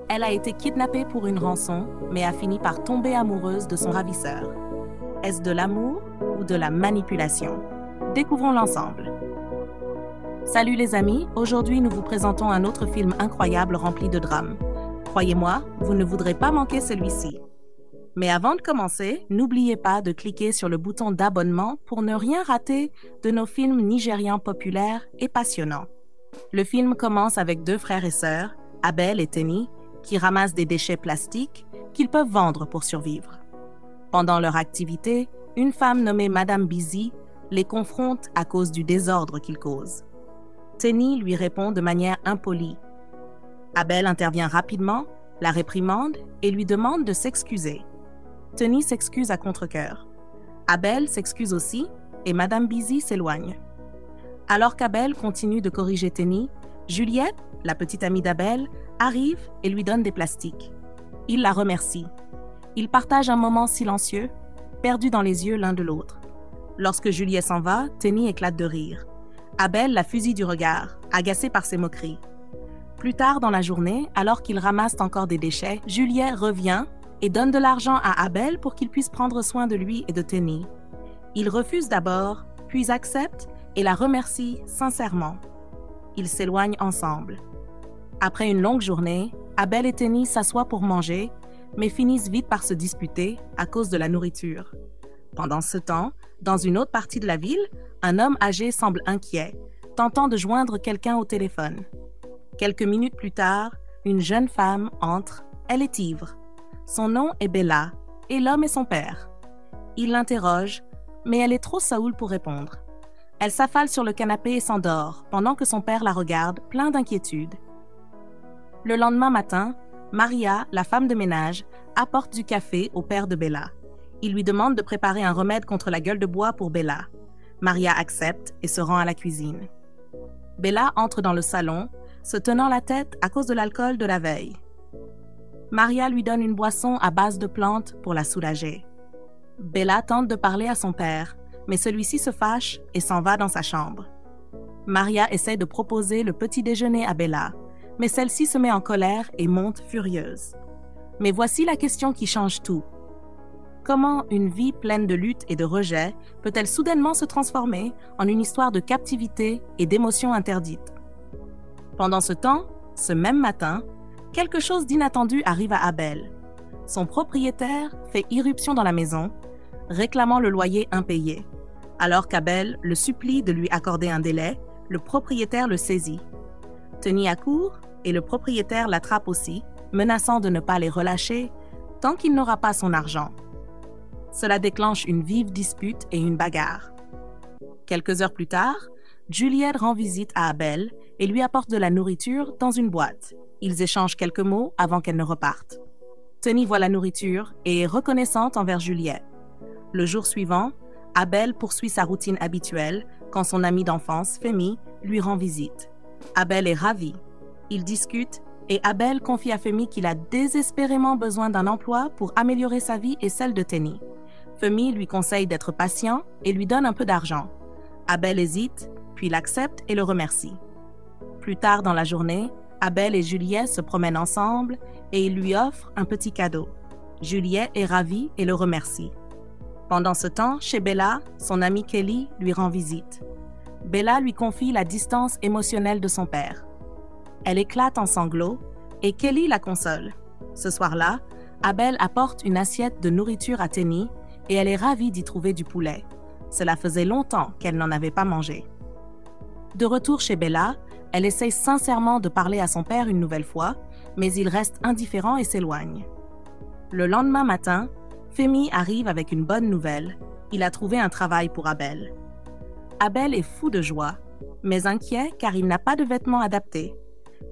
Elle a été kidnappée pour une rançon, mais a fini par tomber amoureuse de son ravisseur. Est-ce de l'amour ou de la manipulation? Découvrons l'ensemble. Salut les amis, aujourd'hui nous vous présentons un autre film incroyable rempli de drame. Croyez-moi, vous ne voudrez pas manquer celui-ci. Mais avant de commencer, n'oubliez pas de cliquer sur le bouton d'abonnement pour ne rien rater de nos films nigérians populaires et passionnants. Le film commence avec deux frères et sœurs, Abel et Tenny, qui ramassent des déchets plastiques qu'ils peuvent vendre pour survivre. Pendant leur activité, une femme nommée Madame Busy les confronte à cause du désordre qu'ils causent. Tenny lui répond de manière impolie. Abel intervient rapidement, la réprimande et lui demande de s'excuser. Tenny s'excuse à contre-cœur. Abel s'excuse aussi et Madame Busy s'éloigne. Alors qu'Abel continue de corriger Tenny, Juliette, la petite amie d'Abel, arrive et lui donne des plastiques. Il la remercie. Ils partagent un moment silencieux, perdus dans les yeux l'un de l'autre. Lorsque Juliette s'en va, Tenny éclate de rire. Abel la fusille du regard, agacé par ses moqueries. Plus tard dans la journée, alors qu'ils ramassent encore des déchets, Juliette revient et donne de l'argent à Abel pour qu'il puisse prendre soin de lui et de Tenny. Il refuse d'abord, puis accepte et la remercie sincèrement. Ils s'éloignent ensemble. Après une longue journée, Abel et Tenny s'assoient pour manger, mais finissent vite par se disputer à cause de la nourriture. Pendant ce temps, dans une autre partie de la ville, un homme âgé semble inquiet, tentant de joindre quelqu'un au téléphone. Quelques minutes plus tard, une jeune femme entre, elle est ivre. Son nom est Bella, et l'homme est son père. Il l'interroge, mais elle est trop saoule pour répondre. Elle s'affale sur le canapé et s'endort, pendant que son père la regarde, plein d'inquiétude. Le lendemain matin, Maria, la femme de ménage, apporte du café au père de Bella. Il lui demande de préparer un remède contre la gueule de bois pour Bella. Maria accepte et se rend à la cuisine. Bella entre dans le salon, se tenant la tête à cause de l'alcool de la veille. Maria lui donne une boisson à base de plantes pour la soulager. Bella tente de parler à son père, mais celui-ci se fâche et s'en va dans sa chambre. Maria essaie de proposer le petit déjeuner à Bella, mais celle-ci se met en colère et monte furieuse. Mais voici la question qui change tout. Comment une vie pleine de lutte et de rejet peut-elle soudainement se transformer en une histoire de captivité et d'émotions interdites? Pendant ce temps, ce même matin, quelque chose d'inattendu arrive à Abel. Son propriétaire fait irruption dans la maison, réclamant le loyer impayé. Alors qu'Abel le supplie de lui accorder un délai, le propriétaire le saisit. Tenny accourt et le propriétaire l'attrape aussi, menaçant de ne pas les relâcher tant qu'il n'aura pas son argent. Cela déclenche une vive dispute et une bagarre. Quelques heures plus tard, Juliette rend visite à Abel et lui apporte de la nourriture dans une boîte. Ils échangent quelques mots avant qu'elle ne reparte. Tenny voit la nourriture et est reconnaissante envers Juliette. Le jour suivant, Abel poursuit sa routine habituelle quand son ami d'enfance, Femi, lui rend visite. Abel est ravi. Ils discutent et Abel confie à Femi qu'il a désespérément besoin d'un emploi pour améliorer sa vie et celle de Tenny. Femi lui conseille d'être patient et lui donne un peu d'argent. Abel hésite, puis l'accepte et le remercie. Plus tard dans la journée, Abel et Juliette se promènent ensemble et il lui offre un petit cadeau. Juliette est ravie et le remercie. Pendant ce temps, chez Bella, son amie Kelly lui rend visite. Bella lui confie la distance émotionnelle de son père. Elle éclate en sanglots et Kelly la console. Ce soir-là, Abel apporte une assiette de nourriture à Tenny et elle est ravie d'y trouver du poulet. Cela faisait longtemps qu'elle n'en avait pas mangé. De retour chez Bella, elle essaie sincèrement de parler à son père une nouvelle fois, mais il reste indifférent et s'éloigne. Le lendemain matin, Femi arrive avec une bonne nouvelle. Il a trouvé un travail pour Abel. Abel est fou de joie, mais inquiet car il n'a pas de vêtements adaptés.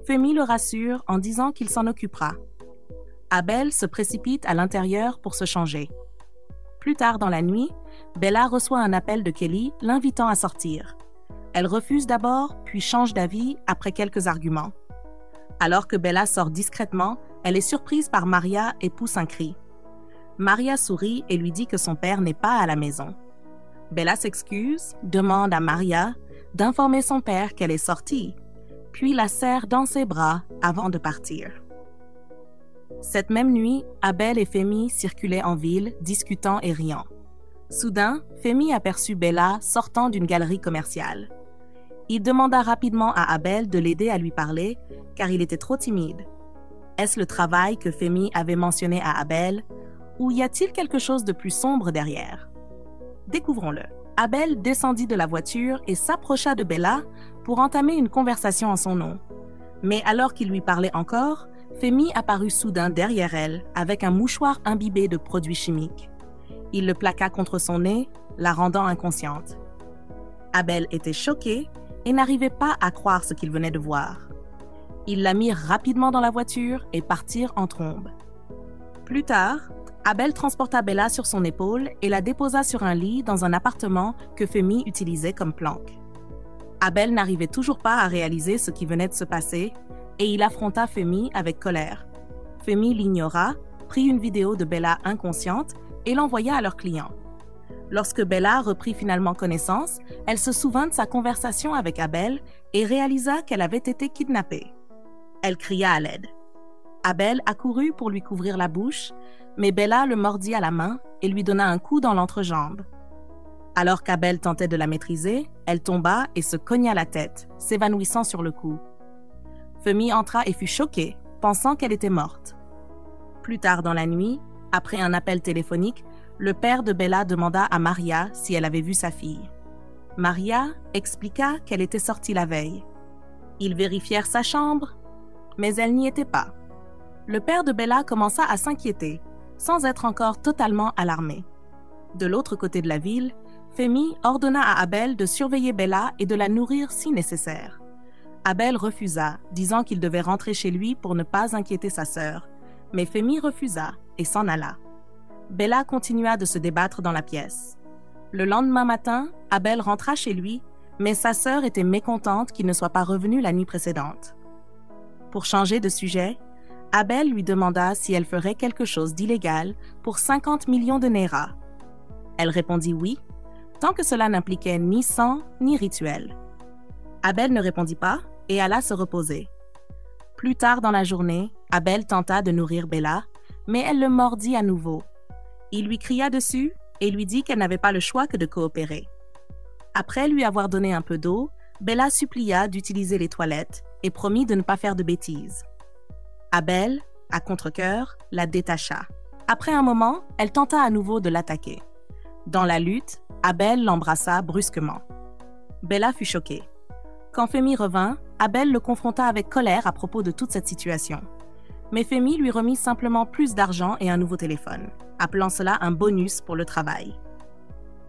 Femi le rassure en disant qu'il s'en occupera. Abel se précipite à l'intérieur pour se changer. Plus tard dans la nuit, Bella reçoit un appel de Kelly l'invitant à sortir. Elle refuse d'abord, puis change d'avis après quelques arguments. Alors que Bella sort discrètement, elle est surprise par Maria et pousse un cri. Maria sourit et lui dit que son père n'est pas à la maison. Bella s'excuse, demande à Maria d'informer son père qu'elle est sortie, puis la serre dans ses bras avant de partir. Cette même nuit, Abel et Femi circulaient en ville, discutant et riant. Soudain, Femi aperçut Bella sortant d'une galerie commerciale. Il demanda rapidement à Abel de l'aider à lui parler, car il était trop timide. Est-ce le travail que Femi avait mentionné à Abel, ou y a-t-il quelque chose de plus sombre derrière? Découvrons-le. Abel descendit de la voiture et s'approcha de Bella pour entamer une conversation en son nom. Mais alors qu'il lui parlait encore, Femi apparut soudain derrière elle avec un mouchoir imbibé de produits chimiques. Il le plaqua contre son nez, la rendant inconsciente. Abel était choqué et n'arrivait pas à croire ce qu'il venait de voir. Ils la mirent rapidement dans la voiture et partirent en trombe. Plus tard, Abel transporta Bella sur son épaule et la déposa sur un lit dans un appartement que Femi utilisait comme planque. Abel n'arrivait toujours pas à réaliser ce qui venait de se passer et il affronta Femi avec colère. Femi l'ignora, prit une vidéo de Bella inconsciente et l'envoya à leur client. Lorsque Bella reprit finalement connaissance, elle se souvint de sa conversation avec Abel et réalisa qu'elle avait été kidnappée. Elle cria à l'aide. Abel accourut pour lui couvrir la bouche, mais Bella le mordit à la main et lui donna un coup dans l'entrejambe. Alors qu'Abel tentait de la maîtriser, elle tomba et se cogna la tête, s'évanouissant sur le coup. Femi entra et fut choquée, pensant qu'elle était morte. Plus tard dans la nuit, après un appel téléphonique, le père de Bella demanda à Maria si elle avait vu sa fille. Maria expliqua qu'elle était sortie la veille. Ils vérifièrent sa chambre, mais elle n'y était pas. Le père de Bella commença à s'inquiéter, sans être encore totalement alarmé. De l'autre côté de la ville, Femi ordonna à Abel de surveiller Bella et de la nourrir si nécessaire. Abel refusa, disant qu'il devait rentrer chez lui pour ne pas inquiéter sa sœur, mais Femi refusa et s'en alla. Bella continua de se débattre dans la pièce. Le lendemain matin, Abel rentra chez lui, mais sa sœur était mécontente qu'il ne soit pas revenu la nuit précédente. Pour changer de sujet, Abel lui demanda si elle ferait quelque chose d'illégal pour 50 millions de Naira. Elle répondit oui, tant que cela n'impliquait ni sang ni rituel. Abel ne répondit pas et alla se reposer. Plus tard dans la journée, Abel tenta de nourrir Bella, mais elle le mordit à nouveau. Il lui cria dessus et lui dit qu'elle n'avait pas le choix que de coopérer. Après lui avoir donné un peu d'eau, Bella supplia d'utiliser les toilettes et promit de ne pas faire de bêtises. Abel, à contre-cœur, la détacha. Après un moment, elle tenta à nouveau de l'attaquer. Dans la lutte, Abel l'embrassa brusquement. Bella fut choquée. Quand Femi revint, Abel le confronta avec colère à propos de toute cette situation. Mais Femi lui remit simplement plus d'argent et un nouveau téléphone, appelant cela un bonus pour le travail.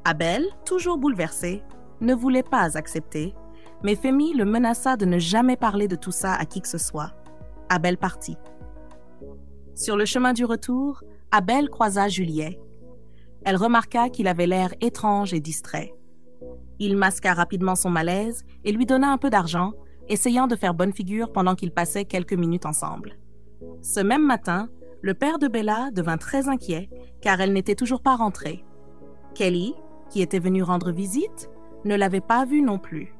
Abel, toujours bouleversé, ne voulait pas accepter, mais Femi le menaça de ne jamais parler de tout ça à qui que ce soit. Abel partit. Sur le chemin du retour, Abel croisa Juliet. Elle remarqua qu'il avait l'air étrange et distrait. Il masqua rapidement son malaise et lui donna un peu d'argent, essayant de faire bonne figure pendant qu'ils passaient quelques minutes ensemble. Ce même matin, le père de Bella devint très inquiet car elle n'était toujours pas rentrée. Kelly, qui était venue rendre visite, ne l'avait pas vue non plus.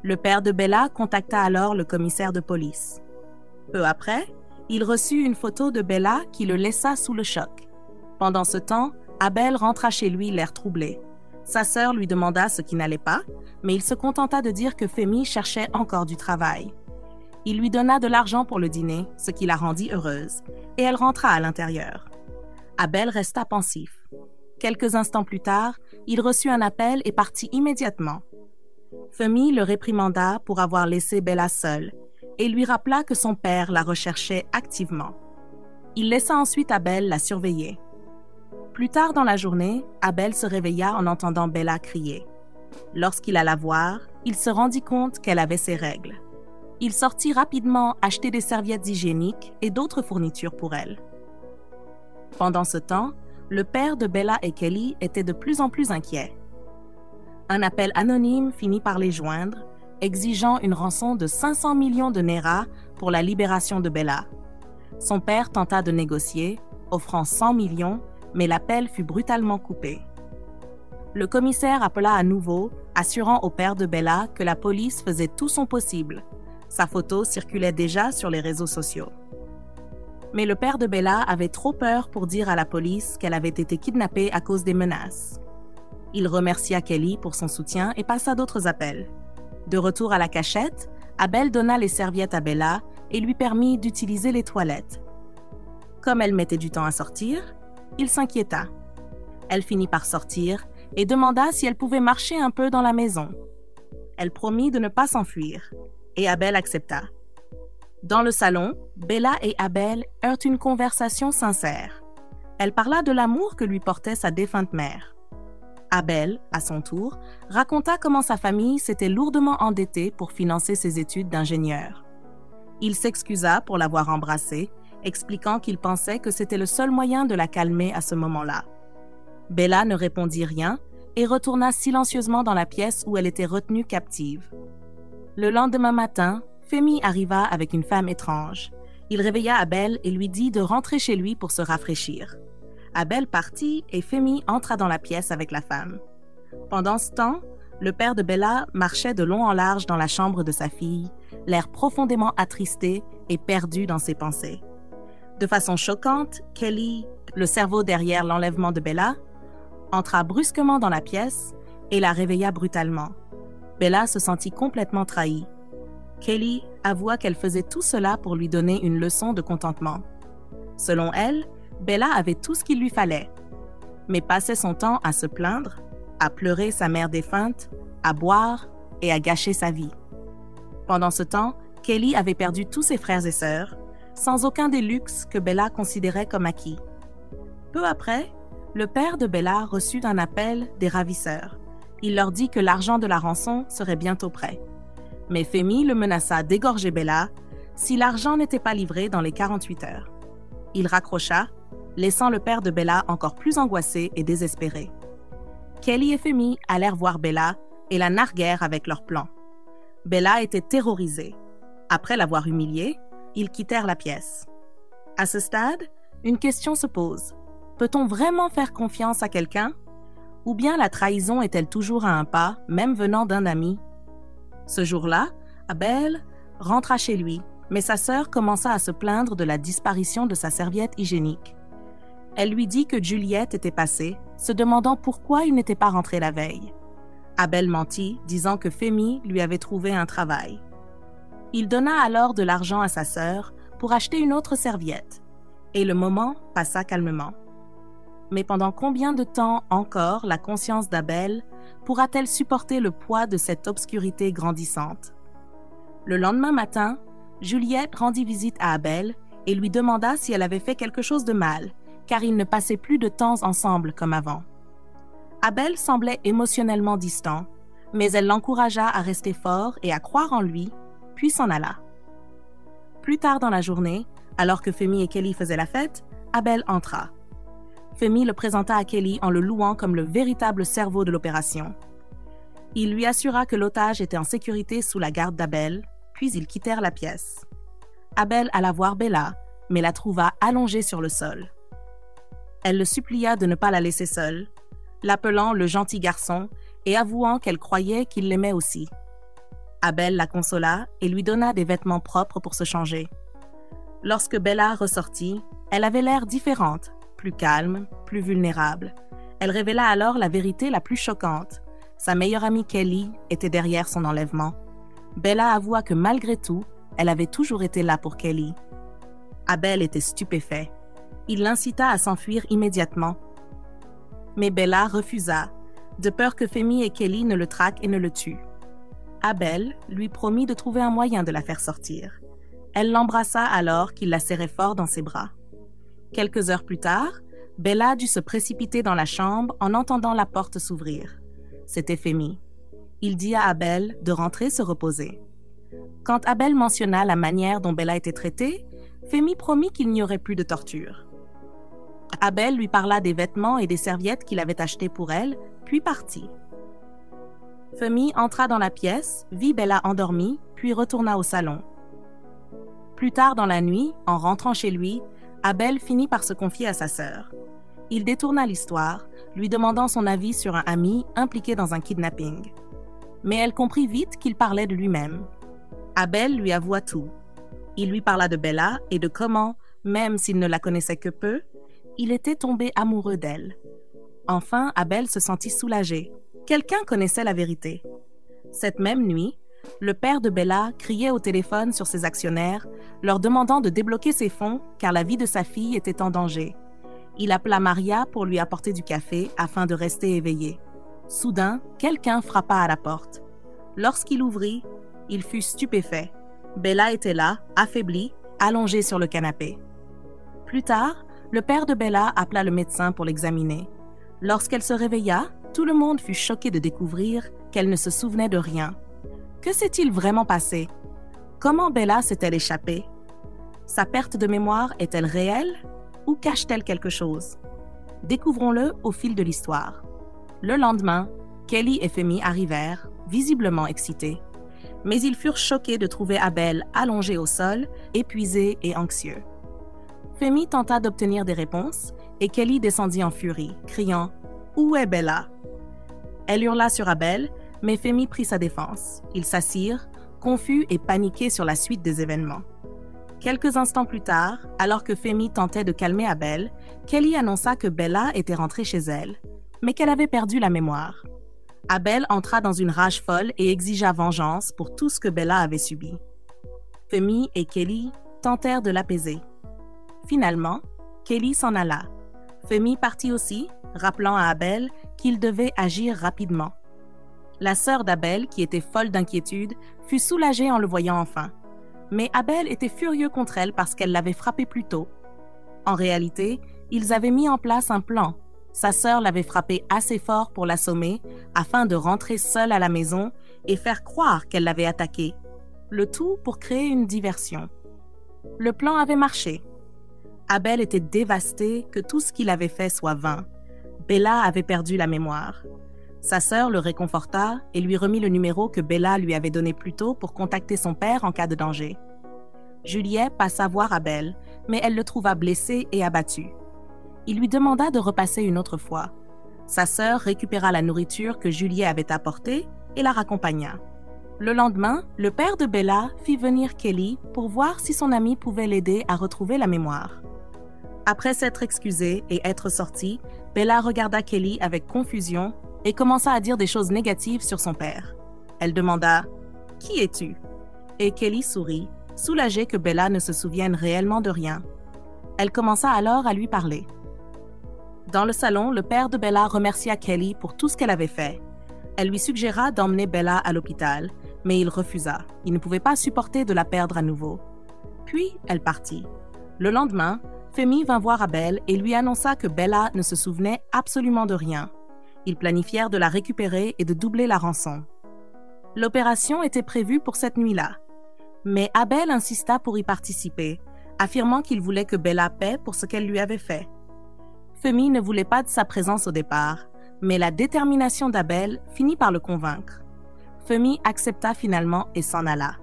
Le père de Bella contacta alors le commissaire de police. Peu après, il reçut une photo de Bella qui le laissa sous le choc. Pendant ce temps, Abel rentra chez lui l'air troublé. Sa sœur lui demanda ce qui n'allait pas, mais il se contenta de dire que Femi cherchait encore du travail. Il lui donna de l'argent pour le dîner, ce qui la rendit heureuse, et elle rentra à l'intérieur. Abel resta pensif. Quelques instants plus tard, il reçut un appel et partit immédiatement. Femi le réprimanda pour avoir laissé Bella seule et lui rappela que son père la recherchait activement. Il laissa ensuite Abel la surveiller. Plus tard dans la journée, Abel se réveilla en entendant Bella crier. Lorsqu'il alla voir, il se rendit compte qu'elle avait ses règles. Il sortit rapidement acheter des serviettes hygiéniques et d'autres fournitures pour elle. Pendant ce temps, le père de Bella et Kelly était de plus en plus inquiet. Un appel anonyme finit par les joindre, exigeant une rançon de 500 millions de Naira pour la libération de Bella. Son père tenta de négocier, offrant 100 millions, mais l'appel fut brutalement coupé. Le commissaire appela à nouveau, assurant au père de Bella que la police faisait tout son possible. Sa photo circulait déjà sur les réseaux sociaux. Mais le père de Bella avait trop peur pour dire à la police qu'elle avait été kidnappée à cause des menaces. Il remercia Kelly pour son soutien et passa d'autres appels. De retour à la cachette, Abel donna les serviettes à Bella et lui permit d'utiliser les toilettes. Comme elle mettait du temps à sortir, il s'inquiéta. Elle finit par sortir et demanda si elle pouvait marcher un peu dans la maison. Elle promit de ne pas s'enfuir, et Abel accepta. Dans le salon, Bella et Abel eurent une conversation sincère. Elle parla de l'amour que lui portait sa défunte mère. Abel, à son tour, raconta comment sa famille s'était lourdement endettée pour financer ses études d'ingénieur. Il s'excusa pour l'avoir embrassée, expliquant qu'il pensait que c'était le seul moyen de la calmer à ce moment-là. Bella ne répondit rien et retourna silencieusement dans la pièce où elle était retenue captive. Le lendemain matin, Femi arriva avec une femme étrange. Il réveilla Abel et lui dit de rentrer chez lui pour se rafraîchir. Abel partit et Femi entra dans la pièce avec la femme. Pendant ce temps, le père de Bella marchait de long en large dans la chambre de sa fille, l'air profondément attristé et perdu dans ses pensées. De façon choquante, Kelly, le cerveau derrière l'enlèvement de Bella, entra brusquement dans la pièce et la réveilla brutalement. Bella se sentit complètement trahie. Kelly avoua qu'elle faisait tout cela pour lui donner une leçon de contentement. Selon elle, Bella avait tout ce qu'il lui fallait, mais passait son temps à se plaindre, à pleurer sa mère défunte, à boire et à gâcher sa vie. Pendant ce temps, Kelly avait perdu tous ses frères et sœurs, sans aucun des luxes que Bella considérait comme acquis. Peu après, le père de Bella reçut un appel des ravisseurs. Il leur dit que l'argent de la rançon serait bientôt prêt. Mais Femi le menaça d'égorger Bella si l'argent n'était pas livré dans les 48 heures. Il raccrocha, laissant le père de Bella encore plus angoissé et désespéré. Kelly et Femi allèrent voir Bella et la narguèrent avec leur plan. Bella était terrorisée. Après l'avoir humiliée, ils quittèrent la pièce. À ce stade, une question se pose. Peut-on vraiment faire confiance à quelqu'un? Ou bien la trahison est-elle toujours à un pas, même venant d'un ami? Ce jour-là, Abel rentra chez lui, mais sa sœur commença à se plaindre de la disparition de sa serviette hygiénique. Elle lui dit que Juliette était passée, se demandant pourquoi il n'était pas rentré la veille. Abel mentit, disant que Femi lui avait trouvé un travail. Il donna alors de l'argent à sa sœur pour acheter une autre serviette, et le moment passa calmement. Mais pendant combien de temps encore la conscience d'Abel pourra-t-elle supporter le poids de cette obscurité grandissante? Le lendemain matin, Juliette rendit visite à Abel et lui demanda si elle avait fait quelque chose de mal, car ils ne passaient plus de temps ensemble comme avant. Abel semblait émotionnellement distant, mais elle l'encouragea à rester fort et à croire en lui, puis s'en alla. Plus tard dans la journée, alors que Femi et Kelly faisaient la fête, Abel entra. Femi le présenta à Kelly en le louant comme le véritable cerveau de l'opération. Il lui assura que l'otage était en sécurité sous la garde d'Abel, puis ils quittèrent la pièce. Abel alla voir Bella, mais la trouva allongée sur le sol. Elle le supplia de ne pas la laisser seule, l'appelant le gentil garçon et avouant qu'elle croyait qu'il l'aimait aussi. Abel la consola et lui donna des vêtements propres pour se changer. Lorsque Bella ressortit, elle avait l'air différente, plus calme, plus vulnérable. Elle révéla alors la vérité la plus choquante. Sa meilleure amie Kelly était derrière son enlèvement. Bella avoua que malgré tout, elle avait toujours été là pour Kelly. Abel était stupéfait. Il l'incita à s'enfuir immédiatement. Mais Bella refusa, de peur que Femi et Kelly ne le traquent et ne le tuent. Abel lui promit de trouver un moyen de la faire sortir. Elle l'embrassa alors qu'il la serrait fort dans ses bras. Quelques heures plus tard, Bella dut se précipiter dans la chambre en entendant la porte s'ouvrir. C'était Femi. Il dit à Abel de rentrer se reposer. Quand Abel mentionna la manière dont Bella était traitée, Femi promit qu'il n'y aurait plus de torture. Abel lui parla des vêtements et des serviettes qu'il avait achetés pour elle, puis partit. Femi entra dans la pièce, vit Bella endormie, puis retourna au salon. Plus tard dans la nuit, en rentrant chez lui, Abel finit par se confier à sa sœur. Il détourna l'histoire, lui demandant son avis sur un ami impliqué dans un kidnapping. Mais elle comprit vite qu'il parlait de lui-même. Abel lui avoua tout. Il lui parla de Bella et de comment, Même s'il ne la connaissait que peu, il était tombé amoureux d'elle. Enfin, Abel se sentit soulagé. Quelqu'un connaissait la vérité. Cette même nuit, le père de Bella criait au téléphone sur ses actionnaires, leur demandant de débloquer ses fonds car la vie de sa fille était en danger. Il appela Maria pour lui apporter du café afin de rester éveillé. Soudain, quelqu'un frappa à la porte. Lorsqu'il ouvrit, il fut stupéfait. Bella était là, affaiblie, allongée sur le canapé. Plus tard, le père de Bella appela le médecin pour l'examiner. Lorsqu'elle se réveilla, tout le monde fut choqué de découvrir qu'elle ne se souvenait de rien. Que s'est-il vraiment passé? Comment Bella s'est-elle échappée? Sa perte de mémoire est-elle réelle ou cache-t-elle quelque chose? Découvrons-le au fil de l'histoire. Le lendemain, Kelly et Femi arrivèrent, visiblement excités. Mais ils furent choqués de trouver Abel allongé au sol, épuisé et anxieux. Femi tenta d'obtenir des réponses et Kelly descendit en furie, criant « Où est Bella ?» Elle hurla sur Abel, mais Femi prit sa défense. Ils s'assirent, confus et paniqués sur la suite des événements. Quelques instants plus tard, alors que Femi tentait de calmer Abel, Kelly annonça que Bella était rentrée chez elle, mais qu'elle avait perdu la mémoire. Abel entra dans une rage folle et exigea vengeance pour tout ce que Bella avait subi. Femi et Kelly tentèrent de l'apaiser. Finalement, Kelly s'en alla. Femi partit aussi, rappelant à Abel qu'il devait agir rapidement. La sœur d'Abel, qui était folle d'inquiétude, fut soulagée en le voyant enfin. Mais Abel était furieux contre elle parce qu'elle l'avait frappé plus tôt. En réalité, ils avaient mis en place un plan. Sa sœur l'avait frappé assez fort pour l'assommer afin de rentrer seule à la maison et faire croire qu'elle l'avait attaqué. Le tout pour créer une diversion. Le plan avait marché. Abel était dévasté que tout ce qu'il avait fait soit vain. Bella avait perdu la mémoire. Sa sœur le réconforta et lui remit le numéro que Bella lui avait donné plus tôt pour contacter son père en cas de danger. Juliet passa voir Abel, mais elle le trouva blessé et abattu. Il lui demanda de repasser une autre fois. Sa sœur récupéra la nourriture que Juliet avait apportée et la raccompagna. Le lendemain, le père de Bella fit venir Kelly pour voir si son ami pouvait l'aider à retrouver la mémoire. Après s'être excusée et être sortie, Bella regarda Kelly avec confusion et commença à dire des choses négatives sur son père. Elle demanda « Qui es-tu » et Kelly sourit, soulagée que Bella ne se souvienne réellement de rien. Elle commença alors à lui parler. Dans le salon, le père de Bella remercia Kelly pour tout ce qu'elle avait fait. Elle lui suggéra d'emmener Bella à l'hôpital, mais il refusa. Il ne pouvait pas supporter de la perdre à nouveau. Puis, elle partit. Le lendemain, Femi vint voir Abel et lui annonça que Bella ne se souvenait absolument de rien. Ils planifièrent de la récupérer et de doubler la rançon. L'opération était prévue pour cette nuit-là. Mais Abel insista pour y participer, affirmant qu'il voulait que Bella paie pour ce qu'elle lui avait fait. Femi ne voulait pas de sa présence au départ, mais la détermination d'Abel finit par le convaincre. Femi accepta finalement et s'en alla.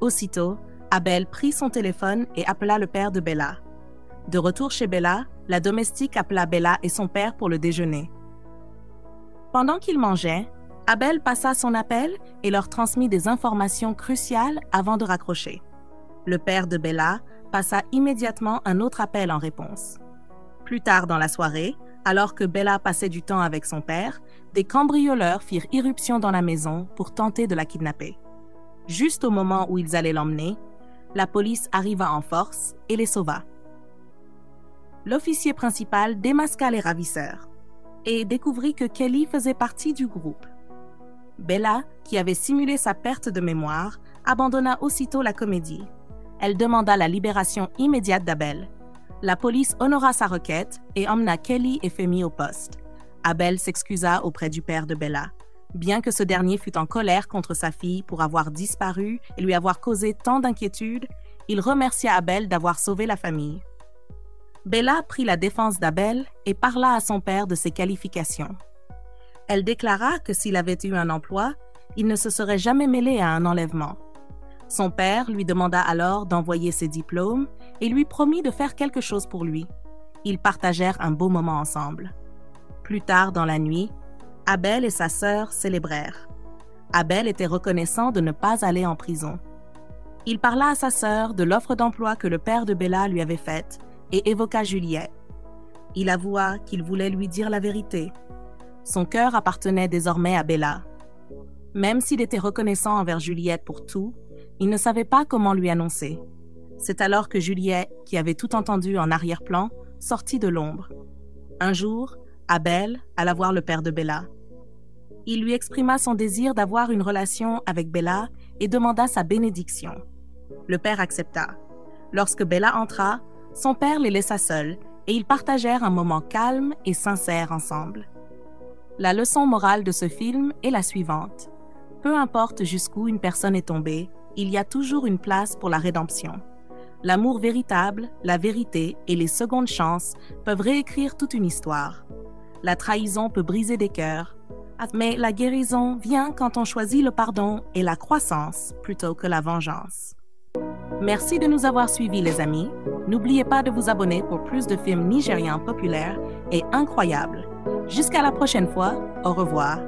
Aussitôt, Abel prit son téléphone et appela le père de Bella. De retour chez Bella, la domestique appela Bella et son père pour le déjeuner. Pendant qu'ils mangeaient, Abel passa son appel et leur transmit des informations cruciales avant de raccrocher. Le père de Bella passa immédiatement un autre appel en réponse. Plus tard dans la soirée, alors que Bella passait du temps avec son père, des cambrioleurs firent irruption dans la maison pour tenter de la kidnapper. Juste au moment où ils allaient l'emmener, la police arriva en force et les sauva. L'officier principal démasqua les ravisseurs et découvrit que Kelly faisait partie du groupe. Bella, qui avait simulé sa perte de mémoire, abandonna aussitôt la comédie. Elle demanda la libération immédiate d'Abel. La police honora sa requête et emmena Kelly et Femi au poste. Abel s'excusa auprès du père de Bella. Bien que ce dernier fût en colère contre sa fille pour avoir disparu et lui avoir causé tant d'inquiétude, il remercia Abel d'avoir sauvé la famille. Bella prit la défense d'Abel et parla à son père de ses qualifications. Elle déclara que s'il avait eu un emploi, il ne se serait jamais mêlé à un enlèvement. Son père lui demanda alors d'envoyer ses diplômes et lui promit de faire quelque chose pour lui. Ils partagèrent un beau moment ensemble. Plus tard dans la nuit, Abel et sa sœur célébrèrent. Abel était reconnaissant de ne pas aller en prison. Il parla à sa sœur de l'offre d'emploi que le père de Bella lui avait faite et évoqua Juliette. Il avoua qu'il voulait lui dire la vérité. Son cœur appartenait désormais à Bella. Même s'il était reconnaissant envers Juliette pour tout, il ne savait pas comment lui annoncer. C'est alors que Juliette, qui avait tout entendu en arrière-plan, sortit de l'ombre. Un jour, Abel alla voir le père de Bella. Il lui exprima son désir d'avoir une relation avec Bella et demanda sa bénédiction. Le père accepta. Lorsque Bella entra, son père les laissa seuls et ils partagèrent un moment calme et sincère ensemble. La leçon morale de ce film est la suivante. Peu importe jusqu'où une personne est tombée, il y a toujours une place pour la rédemption. L'amour véritable, la vérité et les secondes chances peuvent réécrire toute une histoire. La trahison peut briser des cœurs, mais la guérison vient quand on choisit le pardon et la croissance plutôt que la vengeance. Merci de nous avoir suivis, les amis. N'oubliez pas de vous abonner pour plus de films nigérians populaires et incroyables. Jusqu'à la prochaine fois, au revoir.